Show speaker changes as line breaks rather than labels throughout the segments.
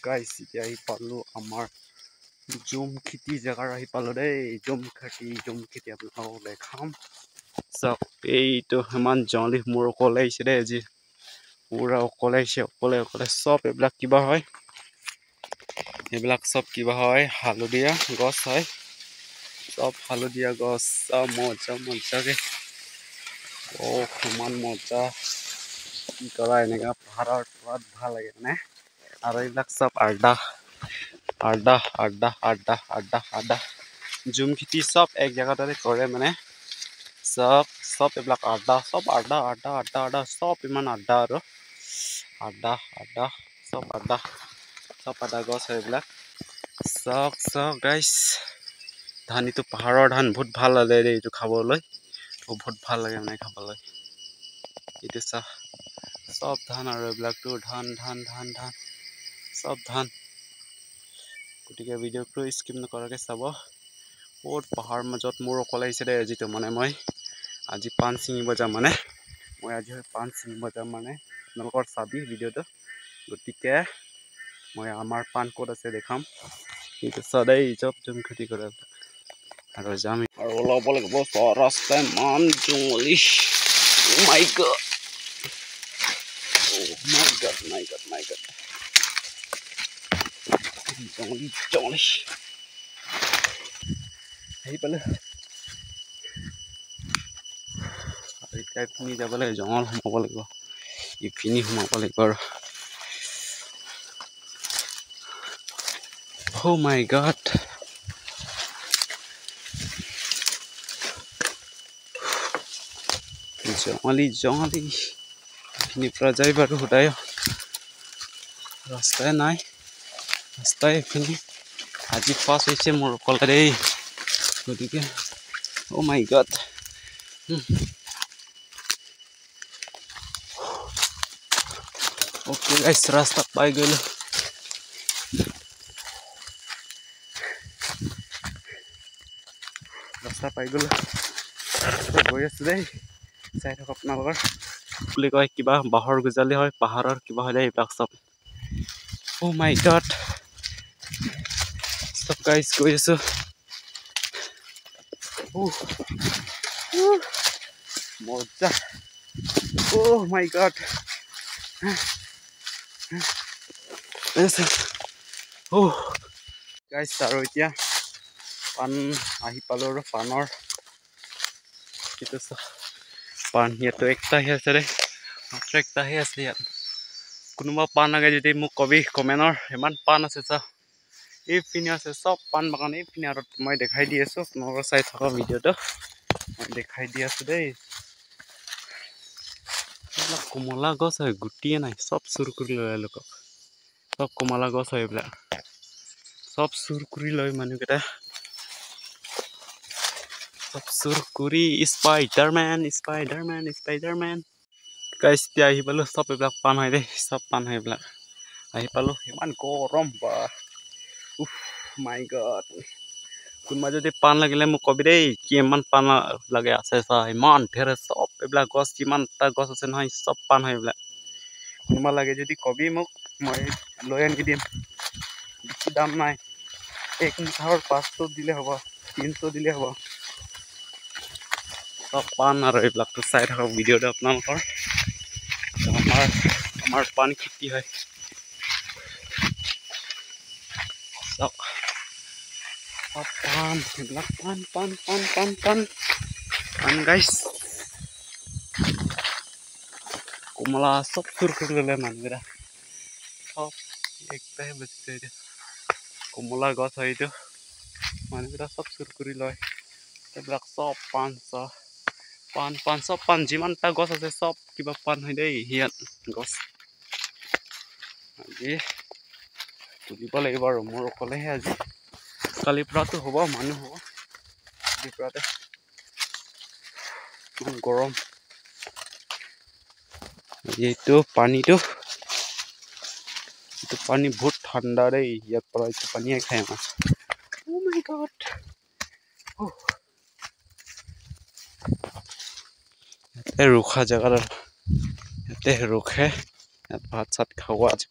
guys এতিয়া আহি পালো আমাৰ জুম খেতি জেগাৰ আহি পালো দেই জুম খেতি আপোনালোকক দেখাম চাওক এইটো ইমান জলি মোৰ অকলে আহিছে দেই আজি পুৰা অকলে আহিছে অকলে চব এইবিলাক কিবা হয় এইবিলাক চব কিবা হয় হালধীয়া গছ হয় চব হালধীয়া গছ চব মজাকে ইমান মজা কি কৰা এনেকা পাহাৰৰ তলত ভাল লাগে মানে আৰু এইবিলাক চব আড্ডা জুম খেতি চব এক জেগাতে কৰে মানে চব এইবিলাক আড্ডা চব ইমান আড্ডা আৰু আড্ডা চব আড্ডা গছ হয় এইবিলাক চব গাইছ ধান এইটো পাহাৰৰ ধান বহুত ভাল লাগে দেই এইটো খাবলৈ বহুত ভাল লাগে মানে খাবলৈ এইটো চাহ চব ধান আৰু এইবিলাকতো ধান চব ধান গতিকে ভিডিঅ'টো স্কিপ নকৰাকৈ চাব বহুত পাহাৰ মাজত মোৰ অকলে আহিছে দেই আজিতো মানে মই আজি পাণ ছিঙিব যাম মানে আপোনালোকৰ চাবি ভিডিঅ'টো গতিকে মই আমাৰ পাণ ক'ত আছে দেখাম কিন্তু সদায় চব জুম খেতি কৰে আৰু যাম আৰু ওলাব লাগিব ৰাস্তা ইমান জংঘলি মাই গড জংঘলি আহি পালো আৰু এতিয়া ইপিনি যাব লাগে জংঘল সোমাব লাগিব ইপিনি সোমাব লাগিব আৰু Oh my god জংঘলি ইপিনিৰ পৰা যাই বাৰু সদায় ৰাস্তাই নাই ৰাস্তাই ইপিনি আজি ফাৰ্ষ্ট হৈছে মোৰ অকলে দেই গতিকে Oh my god ওকে গাইছ ৰাস্তা পাই গ'লো গৈ আছো দেই চাই থাকক আপোনালোকৰ বুলি কয় কিবা বাঁহৰ গজালি হয় পাহাৰৰ কিবা হয় এইবিলাক চব Oh my god চব গাইছ গৈ আছো মজা Oh my god গাইছ আৰু এতিয়া পাণ আহি পালো আৰু পাণৰ পাণ ইয়াতো একটাহে আছে দেই মাত্ৰ একটাহে আছে ইয়াত কোনোবা পাণ লাগে যদি মোক কবি কমেণ্টৰ ইমান পাণ আছে চা এইপিনে আছে চব পাণ বাগান এইপিনে আৰু মই দেখাই দি আছো আপোনালোকৰ চাই থকা ভিডিঅ'টো মই দেখাই দি আছো দেই এইবিলাক কমলা গছ হয় গুটিয়ে নাই চব চুৰ কৰি লয় এওঁলোকক চব কমলা গছ হয় এইবিলাক চব চুৰ কৰি লয় মানুহকেইটা চব চুৰ কৰি স্পাইডাৰমেন গাইছ এতিয়া আহি পালো চব এইবিলাক পাণ হয় দেই চব পাণ হয় এইবিলাক আহি পালো ইমান গৰম বা মাই গড কোনোবা যদি পাণ লাগিলে মোক কবি দেই কিমান পাণ লাগে আছে চা ইমান ধেৰ চব এইবিলাক গছ কিমানটা গছ আছে নহয় চব পাণ হয় এইবিলাক কোনোবা লাগে যদি কবি মোক মই লৈ আনি দিম বেছি দাম নাই এক মুঠাৰ 500 দিলে হ'ব 300 দিলে হ'ব চব পাণ আৰু এইবিলাকতো চাই থাকক ভিডিঅ'টো আপোনালোকৰ আমাৰ পাণ খেতি হয় চব পাণ এইবিলাক পাণ গাইছ কমলা চব চুৰ কৰি ল'লে মানুহকেইটা চব একটাহে বেচিছে এতিয়া কমলা গছ হয় এইটো মানুহকেইটা চব চুৰ কৰি লয় এইবিলাক চব পাণ চব পাণ যিমানটা গছ আছে চব কিবা পাণ হয় দেই ইয়াত গছ আজি তুলিব লাগিব আৰু মোৰ অকলেহে আজি কালিৰ পৰাতো হ'ব মানুহ হ'ব কালিৰ পৰাতে ইমান গৰম এইটো পানী বহুত ঠাণ্ডা দেই ইয়াৰ পৰা এইটো পানীয়ে খাই আমাৰ Oh my god ইয়াতে ৰখা জেগাত ইয়াতে ৰখে ইয়াত ভাত চাত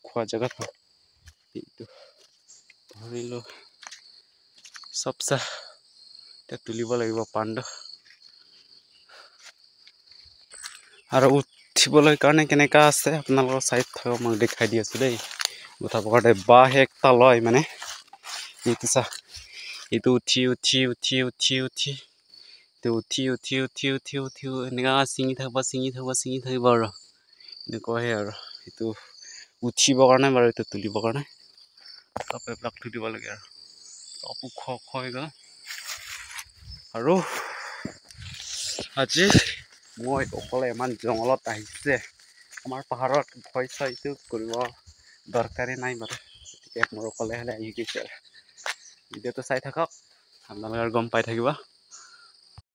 খোৱা জেগাত এইটো ধৰিলো চব চা এতিয়া তুলিব লাগিব পাণটো আৰু উঠিবলৈ কাৰণে কেনেকা আছে আপোনালোকৰ চাইড থাকক মই দেখাই দি আছো দেই উঠাব কাৰণে বাঁহ একটা লয় মানে এইটো চা এইটো উঠি উঠি উঠি উঠি উঠি তো উঠি উঠি উঠি উঠি উঠি এনেকা ছিঙি থাকিব আৰু এনেকুৱাহে আৰু এইটো উঠিবৰ কাৰণে বাৰু এইটো তুলিবৰ কাৰণে চব এইবিলাক থৈ দিব লাগে আৰু চব ওখ ওখ হৈ গ'ল আৰু আজি মই অকলে ইমান জংঘলত আহিছে আমাৰ পাহাৰত ভয় চয়টো কৰিব দৰকাৰেই নাই বাৰু গতিকে মোৰ অকলে হ'লে আহি গৈছে ভিডিঅ'টো চাই থাকক আপোনালোকে গম পাই থাকিব